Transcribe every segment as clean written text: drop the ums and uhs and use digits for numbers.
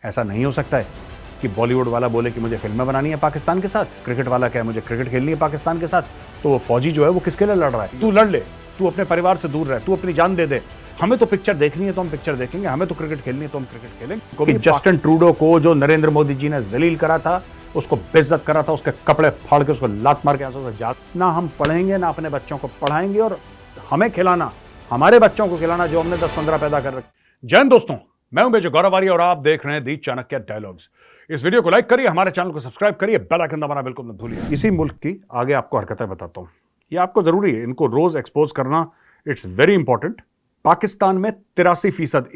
ऐसा नहीं हो सकता है कि बॉलीवुड वाला बोले कि मुझे फिल्में बनानी है पाकिस्तान के साथ, क्रिकेट वाला कहे मुझे क्रिकेट खेलनी है पाकिस्तान के साथ, तो वो फौजी जो है वो किसके लिए लड़ रहा है? तू लड़ ले, तू अपने परिवार से दूर रह, तू अपनी जान दे दे। हमें तो पिक्चर देखनी है तो हम पिक्चर देखेंगे, हमें तो क्रिकेट खेलनी है तो हम क्रिकेट खेलेंगे। कि जस्टिन ट्रूडो को जो नरेंद्र मोदी जी ने जलील करा था, उसको बेइज्जत करा था, उसके कपड़े फाड़ के उसको लात मार के आंसू से ना हम पढ़ेंगे ना अपने बच्चों को पढ़ाएंगे, और हमें खिलाना, हमारे बच्चों को खिलाना जो हमने 10-15 पैदा कर रखे। जय हिंद दोस्तों, मैं हूं मेजर गौरव आर्य और आप देख रहे हैं दी चाणक्य डायलॉग्स। इस वीडियो को लाइक करिए, हमारे चैनल को सब्सक्राइब करिए, बेल आइकन दबाना बिल्कुल मत भूलिए। इसी मुल्क की आगे आपको हरकतें बताता हूं, ये आपको जरूरी है, इनको रोज एक्सपोज करना, इट्स वेरी इंपॉर्टेंट। पाकिस्तान में 83%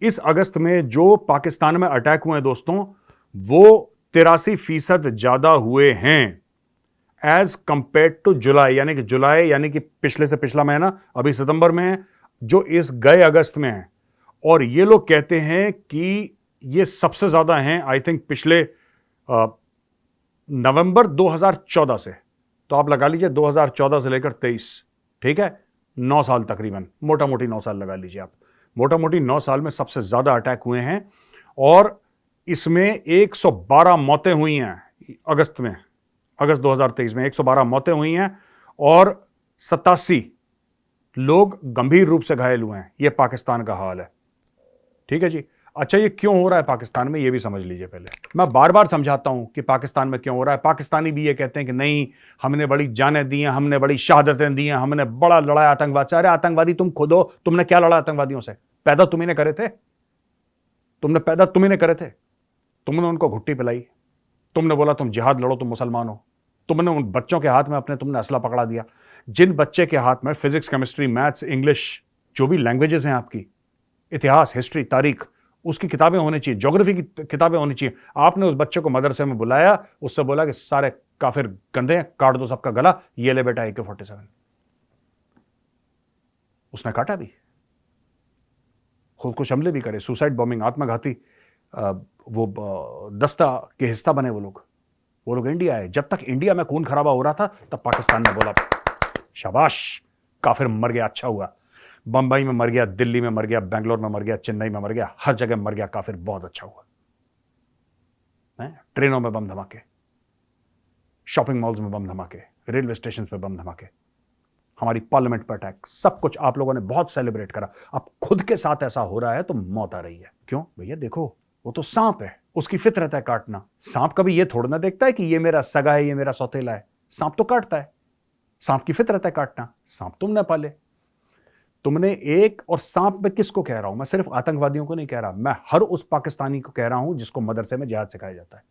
इस अगस्त में जो पाकिस्तान में अटैक हुए हैं दोस्तों, वो 83% ज्यादा हुए हैं एज कंपेयर टू जुलाई, यानी कि पिछले से पिछला महीना, अभी सितंबर में है, जो इस गए अगस्त में है। और ये लोग कहते हैं कि ये सबसे ज्यादा हैं आई थिंक पिछले नवंबर 2014 से। तो आप लगा लीजिए 2014 से लेकर 23, ठीक है, 9 साल तकरीबन, मोटा मोटी 9 साल लगा लीजिए आप। मोटा मोटी 9 साल में सबसे ज्यादा अटैक हुए हैं, और इसमें 112 मौतें हुई हैं अगस्त 2023 में 112 मौतें हुई हैं, और 87 लोग गंभीर रूप से घायल हुए हैं। यह पाकिस्तान का हाल है, ठीक है जी। अच्छा, ये क्यों हो रहा है पाकिस्तान में, ये भी समझ लीजिए पहले। मैं बार बार समझाता हूं कि पाकिस्तान में क्यों हो रहा है। पाकिस्तानी भी ये कहते हैं कि नहीं, हमने बड़ी जानें दी हैं, हमने बड़ी शहादतें दी हैं, हमने बड़ा लड़ाया आतंकवाद से। अरे आतंकवादी तुम खुद हो, तुमने क्या लड़ा आतंकवादियों से? पैदा तुम्ही ने करे थे, तुमने उनको घुट्टी पिलाई, तुमने बोला तुम जिहाद लड़ो, तुम मुसलमान हो, तुमने उन बच्चों के हाथ में तुमने असला पकड़ा दिया। जिन बच्चे के हाथ में फिजिक्स, केमिस्ट्री, मैथ्स, इंग्लिश, जो भी लैंग्वेजेस हैं आपकी, इतिहास, हिस्ट्री, तारीख, उसकी किताबें होनी चाहिए, ज्योग्राफी की किताबें होनी चाहिए, आपने उस बच्चे को मदरसे में बुलाया, उससे बोला कि सारे काफिर गंदे हैं, काट दो सबका गला, ये ले बेटा AK-47। उसने काटा भी, खुदकुश हमले भी करे, सुसाइड बॉम्बिंग, आत्मघाती वो दस्ता के हिस्सा बने वो लोग इंडिया आए। जब तक इंडिया में खून खराबा हो रहा था, तब पाकिस्तान ने बोला शाबाश, काफिर मर गया, अच्छा हुआ। बंबई में मर गया, दिल्ली में मर गया, बेंगलोर में मर गया, चेन्नई में मर गया, हर जगह मर गया काफिर, बहुत अच्छा हुआ। ट्रेनों में बम धमाके, शॉपिंग मॉल्स में बम धमाके, रेलवे स्टेशन पे बम धमाके, हमारी पार्लियामेंट पर अटैक, सब कुछ आप लोगों ने बहुत सेलिब्रेट करा। अब खुद के साथ ऐसा हो रहा है तो मौत आ रही है। क्यों भैया? देखो, वो तो सांप है, उसकी फितरत है काटना। सांप कभी ये थोड़ा ना देखता है कि ये मेरा सगा है, ये मेरा सौतेला है। सांप तो काटता है, सांप की फितरत है काटना। सांप तुमने पाले, तुमने एक, और सांप में किसको कह रहा हूं मैं? सिर्फ आतंकवादियों को नहीं कह रहा, मैं हर उस पाकिस्तानी को कह रहा हूं जिसको मदरसे में जिहाद सिखाया जाता है।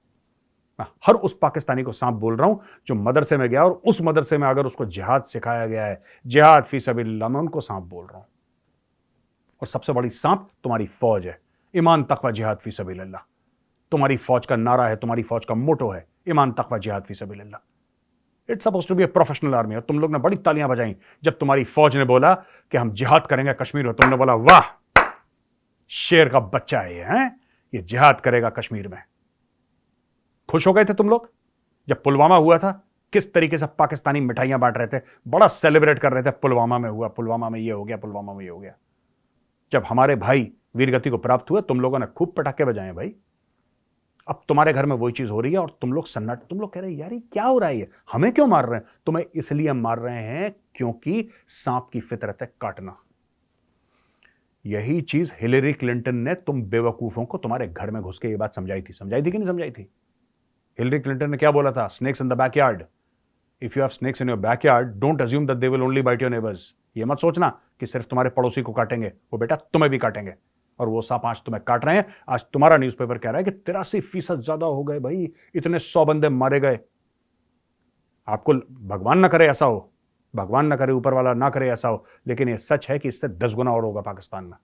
मैं हर उस पाकिस्तानी को सांप बोल रहा हूं जो मदरसे में गया, और उस मदरसे में अगर उसको जिहाद सिखाया गया है, जिहाद फी सबिलिल्लाह, मैं उनको सांप बोल रहा हूं। और सबसे बड़ी सांप तुम्हारी फौज है, ईमान तकवा जिहाद फी सबिलिल्लाह। तुम्हारी फौज का नारा है, तुम्हारी फौज का मोटो है, ईमान तकवा जिहाद फी सबिलिल्लाह। It's suppose to be a professional army. और तुम लोग ने बड़ी तालियां बजाई जब तुम्हारी फौज ने बोला कि हम जिहाद करेंगे कश्मीर में। तुमने बोला वाह, शेर का बच्चा है ये जिहाद करेगा कश्मीर में। खुश हो गए थे तुम लोग जब पुलवामा हुआ था? किस तरीके से पाकिस्तानी मिठाइयां बांट रहे थे, बड़ा सेलिब्रेट कर रहे थे, पुलवामा में हुआ, पुलवामा में ये हो गया, पुलवामा में ये हो गया। जब हमारे भाई वीरगति को प्राप्त हुए, तुम लोगों ने खूब पटाखे बजाए भाई। अब तुम्हारे घर में वही चीज हो रही है, और तुम लोग सन्नाटे, तुम लोग कह रहे हैं यार ये क्या हो रहा है, हमें क्यों मार रहे हैं? तुम्हें इसलिए मार रहे हैं क्योंकि सांप की फितरत है काटना। यही चीज हिलेरी क्लिंटन ने तुम बेवकूफों को तुम्हारे घर में घुस के ये बात समझाई थी कि नहीं समझाई थी? हिलेरी क्लिंटन ने क्या बोला था? Snakes in the backyard. If you have snakes in your backyard, don't assume that they will only bite your neighbours. ये मत सोचना कि सिर्फ तुम्हारे पड़ोसी को काटेंगे, वो बेटा तुम्हें भी काटेंगे। और वो सांप आज तुम्हें काट रहे हैं। आज तुम्हारा न्यूज़पेपर कह रहा है कि 83% ज्यादा हो गए भाई, इतने 100 बंदे मारे गए। आपको भगवान ना करे ऐसा हो, भगवान ना करे, ऊपर वाला ना करे ऐसा हो, लेकिन ये सच है कि इससे 10 गुना और होगा पाकिस्तान में।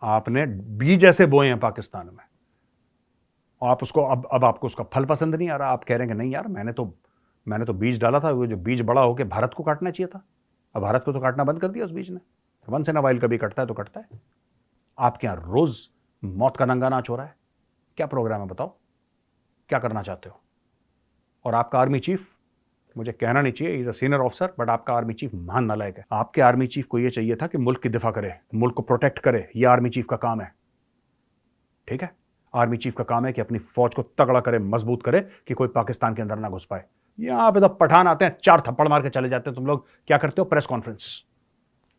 आपने बीज ऐसे बोए हैं पाकिस्तान में, आप उसको अब आपको उसका फल पसंद नहीं आ रहा। आप कह रहे हैं कि नहीं यार, मैंने तो बीज डाला था, वो जो बीज बड़ा होकर भारत को काटना चाहिए था। अब भारत को तो काटना बंद कर दिया उस बीज ने। वंस इन अ वाइल कभी कटता है तो कटता है। आपके यहां रोज मौत का नंगा नाच हो रहा है। क्या प्रोग्राम है बताओ, क्या करना चाहते हो? और आपका आर्मी चीफ मुझे कहना नहीं चाहिए, is a senior officer, but आपका आर्मी चीफ महान नालायक है। आपके आर्मी चीफ को यह चाहिए था कि मुल्क की दिफा करे, मुल्क को प्रोटेक्ट करे। यह आर्मी चीफ का काम है, ठीक है। आर्मी चीफ का काम है कि अपनी फौज को तगड़ा करे, मजबूत करे कि कोई पाकिस्तान के अंदर ना घुस पाए। यहां पे तो पठान आते हैं, 4 थप्पड़ मार के चले जाते हैं। तुम लोग क्या करते हो? Press conference.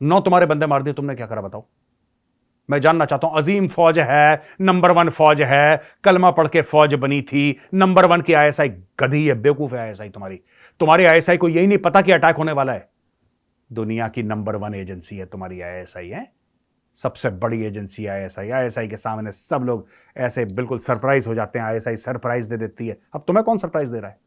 9 तुम्हारे बंदे मार दिए, तुमने क्या करा बताओ? मैं जानना चाहता हूं। अजीम फौज है, नंबर 1 फौज है, कलमा पढ़ के फौज बनी थी, नंबर 1 की आईएसआई गधी है, बेवकूफ है आईएसआई तुम्हारी आईएसआई को यही नहीं पता कि अटैक होने वाला है। दुनिया की नंबर 1 एजेंसी है तुम्हारी आईएसआई है, सबसे बड़ी एजेंसी आईएसआई। आईएसआई के सामने सब लोग ऐसे बिल्कुल सरप्राइज हो जाते हैं। आईएसआई सरप्राइज दे देती है। अब तुम्हें कौन सरप्राइज दे रहा है?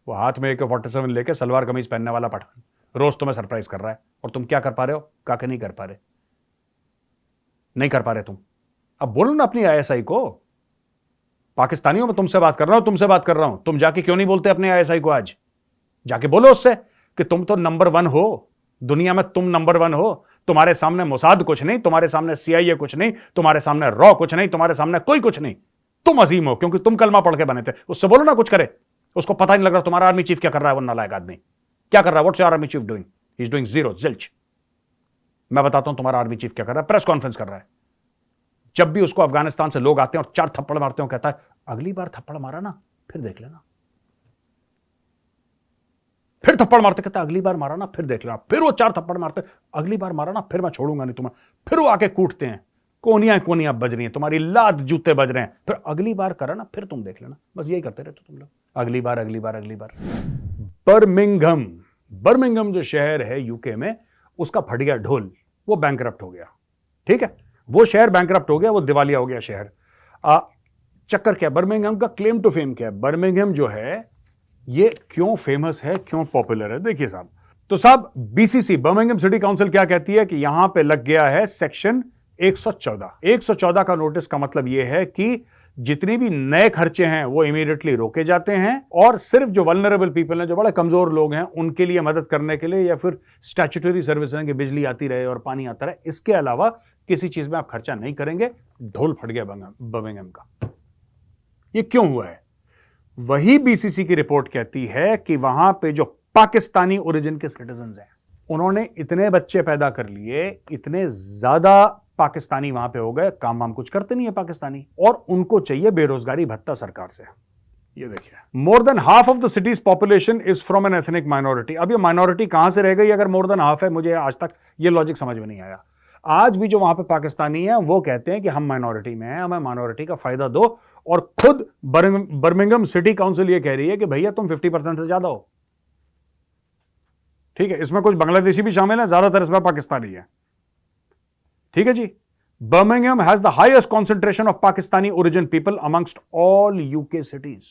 वो हाथ में AK-47 लेके सलवार कमीज पहनने वाला पठान रोज तुम्हें सरप्राइज कर रहा है, और तुम क्या कर पा रहे हो? काके नहीं कर पा रहे, नहीं कर पा रहे तुम। अब बोलो ना अपनी आईएसआई को। पाकिस्तानियों में तुमसे बात कर रहा हूं, तुम जाके क्यों नहीं बोलते अपने आईएसआई को? आज जाके बोलो उससे कि तुम तो नंबर 1 हो दुनिया में, तुम नंबर 1 हो। तुम्हारे सामने मोसाद कुछ नहीं, तुम्हारे सामने CIA कुछ नहीं, तुम्हारे सामने रॉ कुछ नहीं, तुम्हारे सामने कोई कुछ नहीं। तुम अजीम हो क्योंकि तुम कलमा पढ़ के बने थे। उससे बोलो ना कुछ करे। उसको पता नहीं लग रहा तुम्हारा आर्मी चीफ क्या कर रहा है। वो नालायक आदमी क्या कर रहा है? What's your army chief doing? He is doing zero, zilch. मैं बताता हूं तुम्हारा आर्मी चीफ क्या कर रहा है। प्रेस कॉन्फ्रेंस कर रहा है। जब भी उसको अफगानिस्तान से लोग आते हैं और 4 थप्पड़ मारते हो, कहता है अगली बार थप्पड़ मारा ना फिर देख लेना। फिर थप्पड़ मारते, कहता अगली बार मारा ना फिर देख लेना। फिर वो 4 थप्पड़ मारते, अगली बार मारा ना फिर मैं छोड़ूंगा नहीं तुम्हें। फिर वो आके कूटते हैं, कोनियां बज रही हैं, तुम्हारी लात जूते बज रहे हैं। फिर अगली बार करा ना फिर तुम देख लेना। बस यही करते रहते तुम लोग, अगली बार अगली बार अगली बार। बर्मिंघम जो शहर है यूके में, उसका फट गया ढोल, वो बैंकरप्ट हो गया। ठीक है, वो शहर बैंकरप्ट हो गया, वो दिवालिया हो गया शहर। चक्कर क्या? बर्मिंघम का क्लेम टू फेम क्या है? बर्मिंघम जो है ये क्यों फेमस है, क्यों पॉपुलर है? देखिए साहब, तो साहब BCC बर्मिंघम सिटी काउंसिल क्या कहती है कि यहां पे लग गया है सेक्शन 114 का नोटिस। का मतलब यह है कि जितने भी नए खर्चे हैं वो इमीडिएटली रोके जाते हैं, और सिर्फ जो वल्नरेबल पीपल हैं, जो बड़े कमजोर लोग हैं, उनके लिए मदद करने के लिए, या फिर स्टैट्यूटरी सर्विस है कि बिजली आती रहे और पानी आता रहे, इसके अलावा किसी चीज में आप खर्चा नहीं करेंगे। ढोल फट गया बर्मिंघम का। ये क्यों हुआ है? वही BCC की रिपोर्ट कहती है कि वहां पे जो पाकिस्तानी ओरिजिन के सिटीजन हैं, उन्होंने इतने बच्चे पैदा कर लिए, इतने ज्यादा पाकिस्तानी वहां पे हो गए, काम वाम कुछ करते नहीं है पाकिस्तानी, और उनको चाहिए बेरोजगारी भत्ता सरकार से। ये देखिए, more than half of the city's population is from an ethnic minority. अब ये माइनॉरिटी कहां से रह गई अगर मोर देन हाफ है? मुझे आज तक ये लॉजिक समझ में नहीं आया। आज भी जो वहां पे पाकिस्तानी है वो कहते हैं कि हम माइनॉरिटी में हैं, हमें माइनॉरिटी का फायदा दो, और खुद बर्मिंघम सिटी काउंसिल ये कह रही है कि भैया तुम 50% से ज्यादा हो। ठीक है, इसमें कुछ बांग्लादेशी भी शामिल है, ज्यादातर इसमें पाकिस्तानी है। ठीक है जी। Birmingham has the highest concentration of Pakistani origin people amongst all UK cities.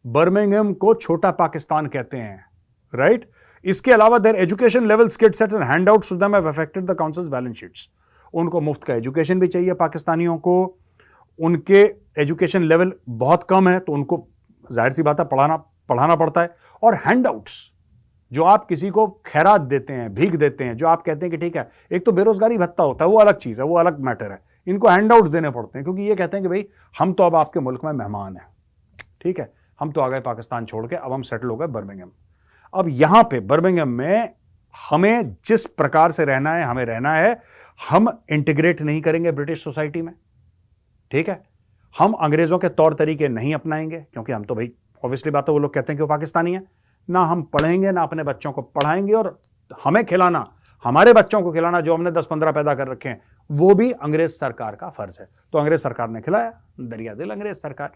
Birmingham को छोटा पाकिस्तान कहते हैं, राइट? इसके अलावा their education level skill sets and handouts to them have affected the councils balance sheets. उनको मुफ्त का एजुकेशन भी चाहिए पाकिस्तानियों को, उनके एजुकेशन लेवल बहुत कम है, तो उनको जाहिर सी बात है पढ़ाना पड़ता है। और हैंडआउट्स, जो आप किसी को खैरात देते हैं, भीख देते हैं, जो आप कहते हैं कि ठीक है, एक तो बेरोजगारी भत्ता होता है, वो अलग चीज है, वो अलग मैटर है, इनको हैंडआउट्स देने पड़ते हैं, क्योंकि ये कहते हैं कि भाई हम तो अब आपके मुल्क में मेहमान हैं। ठीक है, हम तो आ गए पाकिस्तान छोड़ के, अब हम सेटल हो गए बर्मिंघम। अब यहां पे बर्मिंघम में हमें जिस प्रकार से रहना है, हमें रहना है। हम इंटीग्रेट नहीं करेंगे ब्रिटिश सोसाइटी में। ठीक है, हम अंग्रेजों के तौर तरीके नहीं अपनाएंगे, क्योंकि हम तो भाई ऑब्वियसली बात है, वो लोग कहते हैं कि वो पाकिस्तानी है। ना हम पढ़ेंगे, ना अपने बच्चों को पढ़ाएंगे, और हमें खिलाना, हमारे बच्चों को खिलाना जो हमने 10-15 पैदा कर रखे हैं, वो भी अंग्रेज सरकार का फर्ज है। तो अंग्रेज सरकार ने खिलाया, दरिया दिल अंग्रेज सरकार,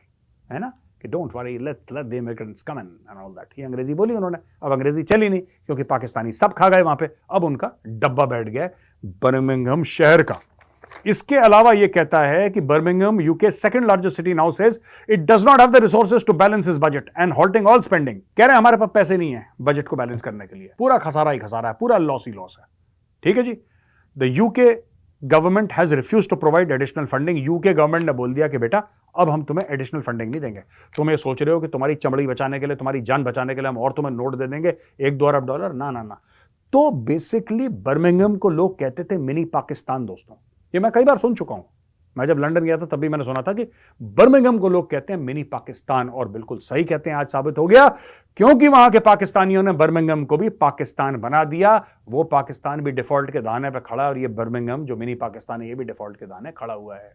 है ना, कि don't worry, let the immigrants come in and all that. ये अंग्रेजी बोली उन्होंने। अब अंग्रेजी चली नहीं, क्योंकि पाकिस्तानी सब खा गए वहां पे। अब उनका डब्बा बैठ गया बर्मिंघम शहर का। इसके अलावा यह कहता है कि Birmingham UK second largest city now says it does not have the resources to balance his budget and halting all spending. कह रहे हैं हमारे पास पैसे नहीं है बजट को बैलेंस करने के लिए, पूरा खसारा ही खसारा है, पूरा लॉस ही लॉस है। ठीक है जी। The UK government has refuse to provide additional funding. UK government ने बोल दिया कि बेटा अब हम तुम्हें एडिशनल फंडिंग नहीं देंगे। तुम ये सोच रहे हो कि तुम्हारी चमड़ी बचाने के लिए, तुम्हारी जान बचाने के लिए हम और तुम्हें नोट दे देंगे 1-2 अरब डॉलर? ना ना ना। तो बेसिकली बर्मिंघम को लोग कहते थे मिनी पाकिस्तान। दोस्तों, ये मैं कई बार सुन चुका हूं, मैं जब लंदन गया था तब भी मैंने सुना था कि बर्मिंघम को लोग कहते हैं मिनी पाकिस्तान, और बिल्कुल सही कहते हैं, आज साबित हो गया, क्योंकि वहां के पाकिस्तानियों ने बर्मिंघम को भी पाकिस्तान बना दिया। वो पाकिस्तान भी डिफॉल्ट के दाने पर खड़ा है और ये बर्मिंघम जो मिनी पाकिस्तान है ये भी डिफॉल्ट के दाने खड़ा हुआ है।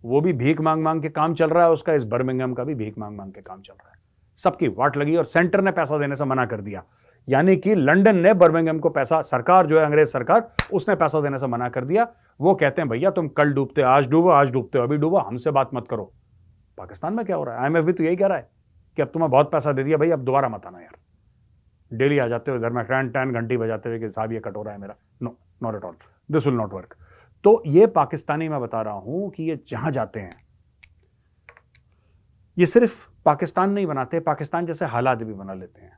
वो भी भीख मांग मांग के काम चल रहा है उसका, इस बर्मिंघम का भी भीख मांग मांग के काम चल रहा है। सबकी वाट लगी और सेंटर ने पैसा देने से मना कर दिया, यानी कि लंदन ने बर्मिंघम को पैसा, सरकार जो है अंग्रेज सरकार, उसने पैसा देने से मना कर दिया। वो कहते हैं भैया तुम कल डूबते आज डूबो, आज डूबते अभी डूबो, हमसे बात मत करो। पाकिस्तान में क्या हो रहा है, IMF भी तो यही कह रहा है कि अब तुम्हें बहुत पैसा दे दिया भाई, अब दोबारा मत आना यार। डेली आ जाते हो घर में टैन घंटी बजाते हुए कि साहब ये कट हो रहा है मेरा। No, not at all, this will not work. तो ये पाकिस्तानी मैं बता रहा हूं कि ये जहां जाते हैं ये सिर्फ पाकिस्तान नहीं बनाते, पाकिस्तान जैसे हालात भी बना लेते हैं।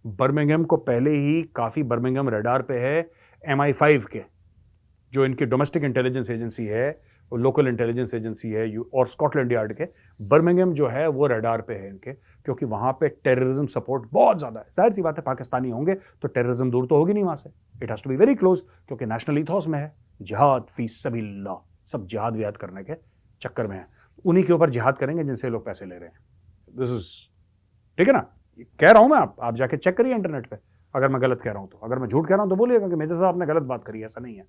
बर्मिंघम को पहले ही काफी, बर्मिंघम रडार पे है MI5 के, जो इनकी डोमेस्टिक इंटेलिजेंस एजेंसी है, वो लोकल इंटेलिजेंस एजेंसी है, और स्कॉटलैंड यार्ड के। बर्मिंघम जो है वो रडार पे है इनके, क्योंकि वहां पे टेररिज्म सपोर्ट बहुत ज्यादा है। जाहिर सी बात है पाकिस्तानी होंगे तो टेररिज्म दूर तो होगी नहीं वहां से, it has to be very close, क्योंकि नेशनल ईथोस में है जिहाद फी सबीलिल्लाह, सब जिहाद विहाद करने के चक्कर में है। उन्हीं के ऊपर जिहाद करेंगे जिनसे लोग पैसे ले रहे हैं। दिस इज ठीक है ना, कह रहा हूं मैं, आप जाके चेक करिए इंटरनेट पे, अगर मैं गलत कह रहा हूं तो। अगर मैं झूठ कह रहा हूं तो बोलिएगा कि मेरे साहब आपने गलत बात करी है, ऐसा नहीं है।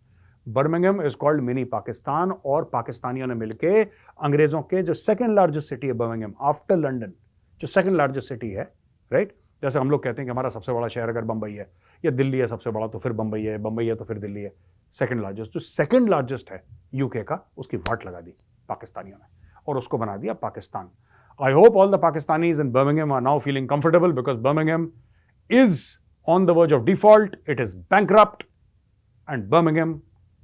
Birmingham is called mini Pakistan, और पाकिस्तानियों ने मिलके अंग्रेजों के, जो सेकंड लार्जेस्ट सिटी है बर्मिंघम आफ्टर लंदन, जो सेकंड लार्जेस्ट सिटी है, राइट, जैसे हम लोग कहते हैं कि हमारा सबसे बड़ा शहर अगर बंबई है या दिल्ली है सबसे बड़ा, तो फिर बंबई है तो फिर दिल्ली है, सेकंड लार्जेस्ट। जो सेकंड लार्जेस्ट है यूके का, उसकी वाट लगा दी पाकिस्तानियों ने और उसको बना दिया Pakistan. I hope all the Pakistanis in Birmingham are now feeling comfortable, because Birmingham is on the verge of default. It is bankrupt. And Birmingham,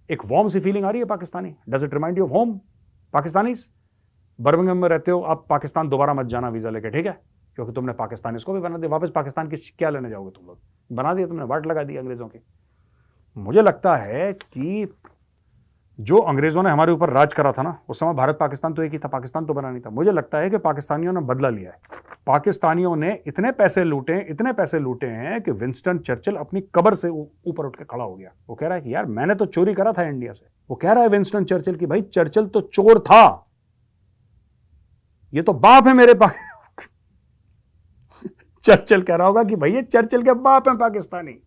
एक warm सी feeling आ रही है Pakistani. Does it remind you of home? Pakistanis Birmingham में रहते हो, अब पाकिस्तान दोबारा मत जाना वीजा लेके, ठीक है, क्योंकि तुमने पाकिस्तानीज को भी बना दिया। वापस पाकिस्तान की क्या लेने जाओगे तुम लोग, बना दिया तुमने, वाट लगा दी अंग्रेजों की। मुझे लगता है कि जो अंग्रेजों ने हमारे ऊपर राज करा था ना, उस समय भारत पाकिस्तान तो एक ही था, पाकिस्तान तो बना नहीं था। मुझे लगता है कि पाकिस्तानियों ने बदला लिया है। पाकिस्तानियों ने इतने पैसे लूटे हैं कि विंस्टन चर्चिल अपनी कब्र से ऊपर उठ के खड़ा हो गया। वो कह रहा है कि यार मैंने तो चोरी करा था इंडिया से। वो कह रहा है विंस्टन चर्चिल कि भाई चर्चिल तो चोर था, ये तो बाप है मेरे पास। चर्चिल कह रहा होगा कि भाई ये चर्चिल के बाप है पाकिस्तानी।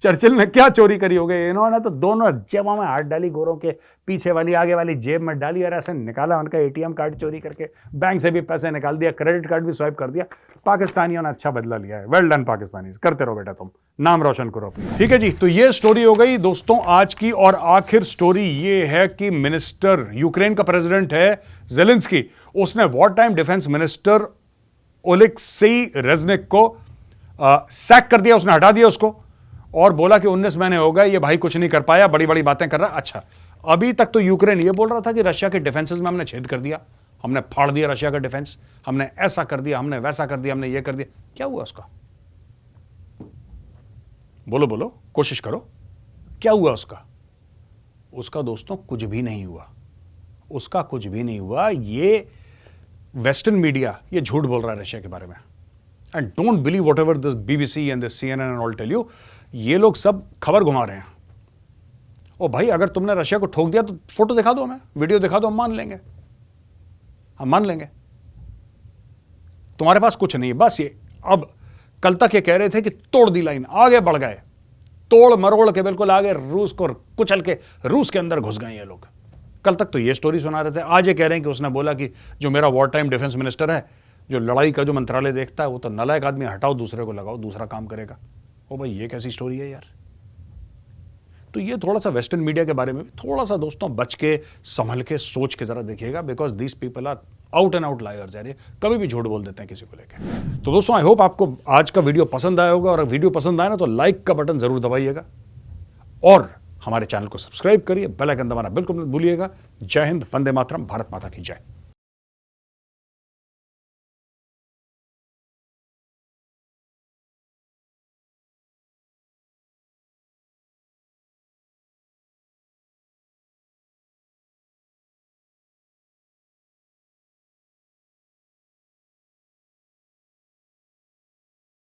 चर्चिल ने क्या चोरी करी हो गई, इन्होंने तो दोनों जेबों में हाथ डाली, गोरों के पीछे वाली आगे वाली जेब में डाली और ऐसे निकाला उनका ATM कार्ड चोरी करके, बैंक से भी पैसे निकाल दिया, क्रेडिट कार्ड भी स्वाइप कर दिया। पाकिस्तानियों ने अच्छा बदला लिया है। वेल डन पाकिस्तानी, करते रहो बेटा, तुम नाम रोशन करो अपनी। ठीक है जी, तो ये स्टोरी हो गई दोस्तों आज की। और आखिर स्टोरी ये है कि मिनिस्टर, यूक्रेन का प्रेसिडेंट है जेलेंस्की, उसने war time defence minister Oleksii रेजनिक को सैक कर दिया, उसने हटा दिया उसको, और बोला कि 19 महीने हो गए ये भाई कुछ नहीं कर पाया, बड़ी बड़ी बातें कर रहा। अच्छा, अभी तक तो यूक्रेन ये बोल रहा था कि रशिया के डिफेंसेस में हमने छेद कर दिया, हमने फाड़ दिया रशिया का डिफेंस, हमने ऐसा कर दिया, हमने वैसा कर दिया, हमने ये कर दिया। क्या हुआ उसका? बोलो बोलो, कोशिश करो, क्या हुआ उसका? उसका दोस्तों कुछ भी नहीं हुआ, उसका कुछ भी नहीं हुआ। ये वेस्टर्न मीडिया ये झूठ बोल रहा है रशिया के बारे में। And don't believe whatever this BBC and this CNN and all tell you, ये लोग सब खबर घुमा रहे हैं। ओ भाई, अगर तुमने रशिया को ठोक दिया तो फोटो दिखा दो हमें, वीडियो दिखा दो, हम मान लेंगे, हम मान लेंगे। तुम्हारे पास कुछ नहीं है, बस ये। अब कल तक ये कह रहे थे कि तोड़ दी लाइन, आगे बढ़ गए, तोड़ मरोड़ के बिल्कुल आगे, रूस को कुचल के रूस के अंदर घुस गए ये लोग। कल तक तो ये स्टोरी सुना रहे थे, आज ये कह रहे हैं कि उसने बोला कि जो मेरा वॉर टाइम डिफेंस मिनिस्टर है, जो लड़ाई का जो मंत्रालय देखता है, वो तो नालायक आदमी, हटाओ दूसरे को लगाओ, दूसरा काम करेगा। ओ भाई, ये कैसी स्टोरी है यार? तो ये थोड़ा सा वेस्टर्न मीडिया के बारे में भी थोड़ा सा दोस्तों बच के, संभल के, सोच के जरा देखिएगा, because these people are out and out liars यार, कभी भी झूठ बोल देते हैं किसी को लेकर। तो दोस्तों आई होप आपको आज का वीडियो पसंद आया होगा, और वीडियो पसंद आया ना तो लाइक का बटन जरूर दबाइएगा, और हमारे चैनल को सब्सक्राइब करिए, बेल आइकन दबाना बिल्कुल मत भूलिएगा। जय हिंद, वंदे मातरम, भारत माता की जय।